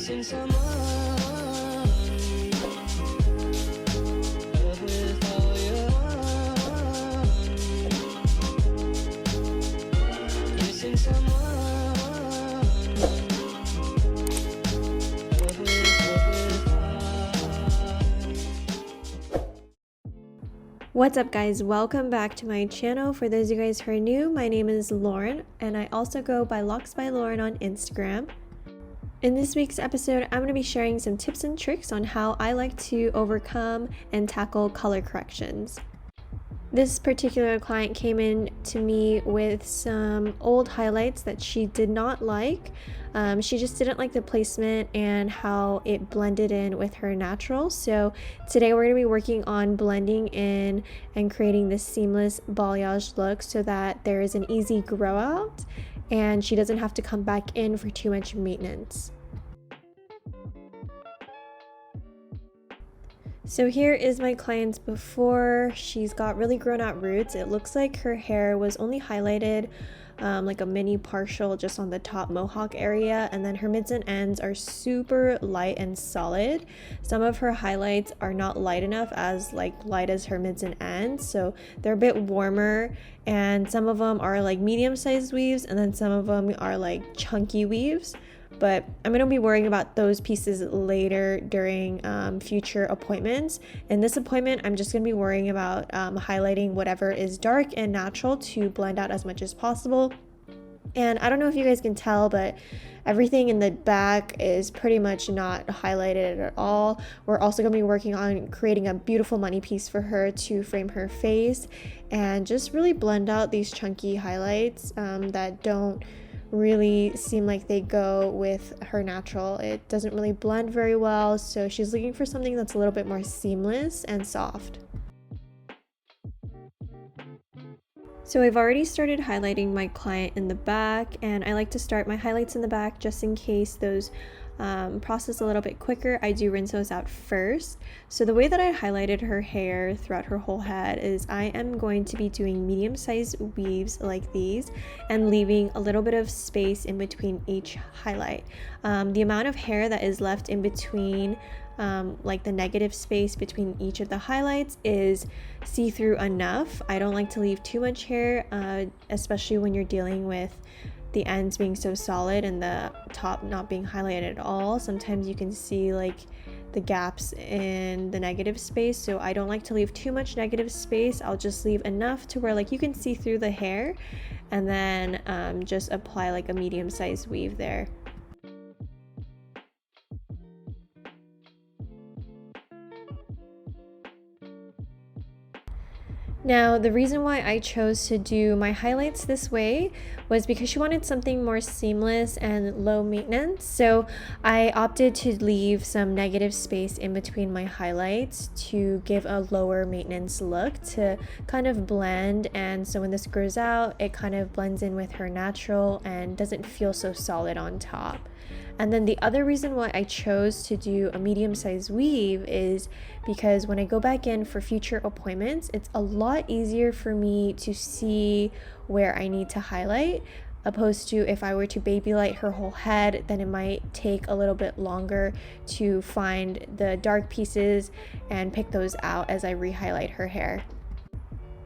missing someone. Love with all your heart. Missing someone. Love with heart. What's up guys, welcome back to my channel. For those of you guys who are new, my name is Lauren and I also go by Locks by Lauren on Instagram. In this week's episode, I'm going to be sharing some tips and tricks on how I like to overcome and tackle color corrections. This particular client came in to me with some old highlights that she did not like. She just didn't like the placement and how it blended in with her natural. So today we're going to be working on blending in and creating this seamless balayage look so that there is an easy grow out and she doesn't have to come back in for too much maintenance. So here is my client's before. She's got really grown out roots. It looks like her hair was only highlighted like a mini partial just on the top mohawk area, and then her mids and ends are super light and solid. Some of her highlights are not light enough, as light as her mids and ends, so they're a bit warmer, and some of them are like medium-sized weaves and then some of them are like chunky weaves. But I'm going to be worrying about those pieces later during future appointments. In this appointment, I'm just going to be worrying about highlighting whatever is dark and natural to blend out as much as possible. And I don't know if you guys can tell, but everything in the back is pretty much not highlighted at all. We're also going to be working on creating a beautiful money piece for her to frame her face and just really blend out these chunky highlights that don't really seem like they go with her natural. It doesn't really blend very well, so she's looking for something that's a little bit more seamless and soft. So I've already started highlighting my client in the back, and I like to start my highlights in the back just in case those process a little bit quicker. I do rinse those out first. So the way that I highlighted her hair throughout her whole head is I am going to be doing medium-sized weaves like these and leaving a little bit of space in between each highlight. The amount of hair that is left in between like the negative space between each of the highlights is see-through enough. I don't like to leave too much hair, especially when you're dealing with the ends being so solid and the top not being highlighted at all. Sometimes you can see like the gaps in the negative space, so I don't like to leave too much negative space. I'll just leave enough to where like you can see through the hair, and then just apply like a medium-sized weave there. Now, the reason why I chose to do my highlights this way was because she wanted something more seamless and low maintenance. So I opted to leave some negative space in between my highlights to give a lower maintenance look to kind of blend. And so when this grows out, it kind of blends in with her natural and doesn't feel so solid on top. And then the other reason why I chose to do a medium-sized weave is because when I go back in for future appointments, it's a lot easier for me to see where I need to highlight, opposed to if I were to baby light her whole head, then it might take a little bit longer to find the dark pieces and pick those out as I re-highlight her hair.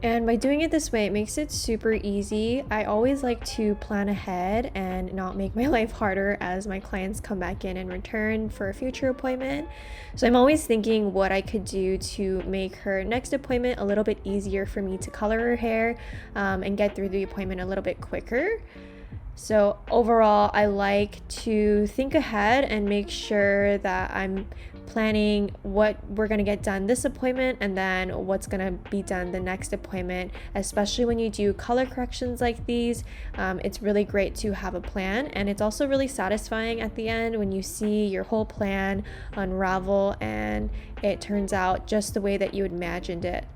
And by doing it this way, it makes it super easy. I always like to plan ahead and not make my life harder as my clients come back in and return for a future appointment. So I'm always thinking what I could do to make her next appointment a little bit easier for me to color her hair and get through the appointment a little bit quicker. So overall, I like to think ahead and make sure that I'm planning what we're going to get done this appointment and then what's going to be done the next appointment. Especially when you do color corrections like these, it's really great to have a plan, and it's also really satisfying at the end when you see your whole plan unravel and it turns out just the way that you imagined it.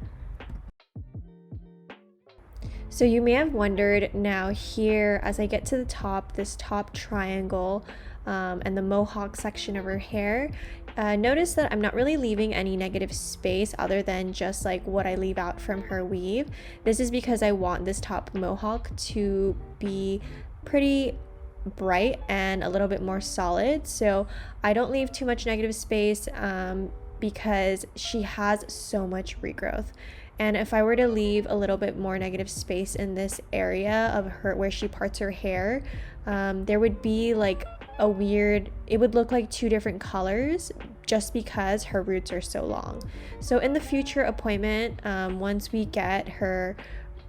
So you may have wondered, now here as I get to the top, this top triangle and the mohawk section of her hair, notice that I'm not really leaving any negative space other than just like what I leave out from her weave. This is because I want this top mohawk to be pretty bright and a little bit more solid. So I don't leave too much negative space because she has so much regrowth. And if I were to leave a little bit more negative space in this area of her where she parts her hair, there would be like a weird, it would look like two different colors just because her roots are so long. So in the future appointment, once we get her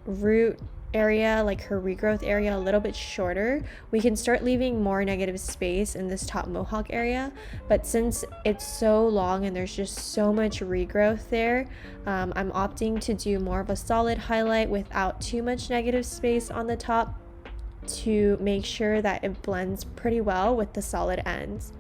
root area, like her regrowth area, a little bit shorter, we can start leaving more negative space in this top mohawk area. But since it's so long and there's just so much regrowth there, I'm opting to do more of a solid highlight without too much negative space on the top to make sure that it blends pretty well with the solid ends.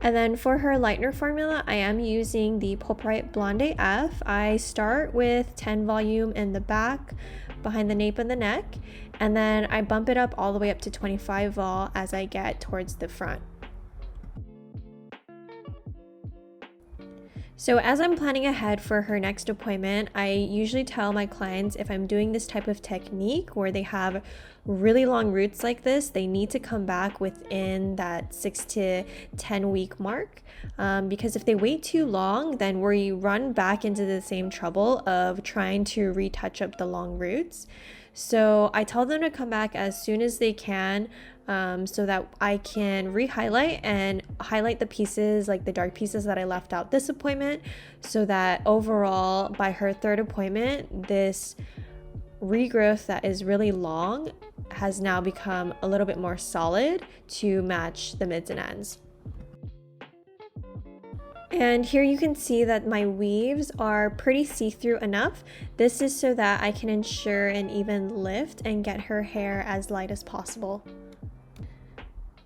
And then for her lightener formula, I am using the Pulprite Blonde AF. I start with 10 volume in the back, behind the nape of the neck, and then I bump it up all the way up to 25 vol as I get towards the front. So as I'm planning ahead for her next appointment, I usually tell my clients if I'm doing this type of technique where they have really long roots like this, they need to come back within that 6 to 10 week mark. Because if they wait too long, then we run back into the same trouble of trying to retouch up the long roots. So I tell them to come back as soon as they can, so that I can re-highlight and highlight the pieces, like the dark pieces that I left out this appointment, so that overall by her third appointment, this regrowth that is really long has now become a little bit more solid to match the mids and ends. And here you can see that my weaves are pretty see-through enough. This is so that I can ensure an even lift and get her hair as light as possible.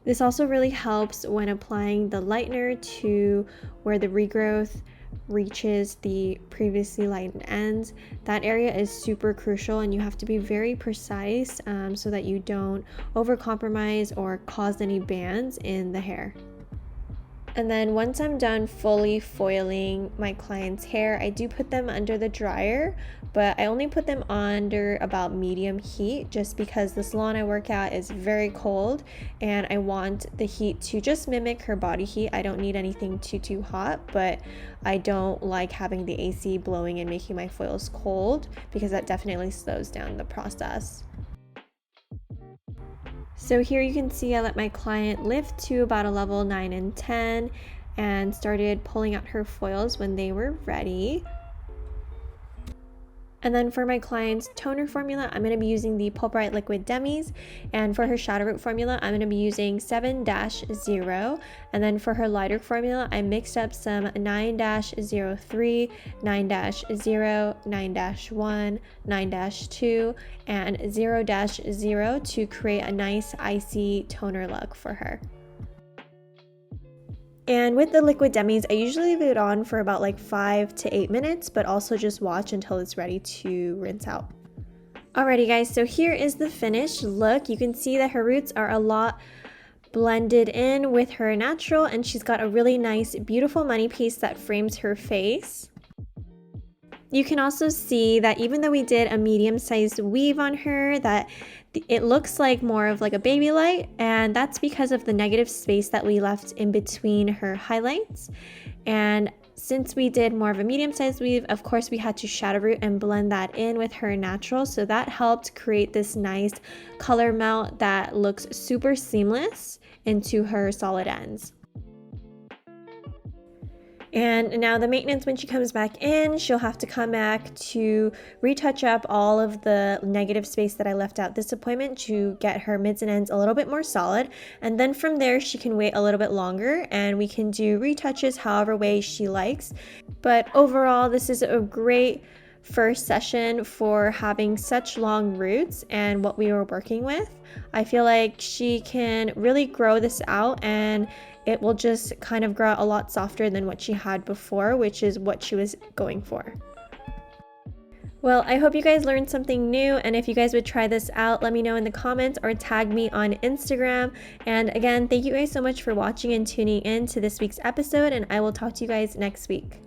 This also really helps when applying the lightener to where the regrowth reaches the previously lightened ends. That area is super crucial and you have to be very precise so that you don't overcompromise or cause any bands in the hair. And then once I'm done fully foiling my client's hair, I do put them under the dryer, but I only put them under about medium heat just because the salon I work at is very cold and I want the heat to just mimic her body heat. I don't need anything too hot, but I don't like having the AC blowing and making my foils cold because that definitely slows down the process. So here you can see I let my client lift to about a level 9 and 10 and started pulling out her foils when they were ready. And then for my client's toner formula, I'm going to be using the Pulprite Liquid Demis. And for her shadow root formula, I'm going to be using 7-0. And then for her lighter formula, I mixed up some 9-03, 9-0, 9-1, 9-2, and 0-0 to create a nice icy toner look for her. And with the liquid demis, I usually leave it on for about like 5 to 8 minutes, but also just watch until it's ready to rinse out. Alrighty guys, so here is the finished look. You can see that her roots are a lot blended in with her natural, and she's got a really nice, beautiful money piece that frames her face. You can also see that even though we did a medium-sized weave on her, that it looks like more of like a baby light, and that's because of the negative space that we left in between her highlights. And since we did more of a medium-sized weave, of course we had to shadow root and blend that in with her natural, so that helped create this nice color melt that looks super seamless into her solid ends. And now the maintenance, when she comes back in, she'll have to come back to retouch up all of the negative space that I left out this appointment to get her mids and ends a little bit more solid. And then from there, she can wait a little bit longer and we can do retouches however way she likes. But overall, this is a great first session for having such long roots and what we were working with. I feel like she can really grow this out and it will just kind of grow a lot softer than what she had before, which is what she was going for. Well, I hope you guys learned something new, and if you guys would try this out, let me know in the comments or tag me on Instagram. And again, thank you guys so much for watching and tuning in to this week's episode, and I will talk to you guys next week.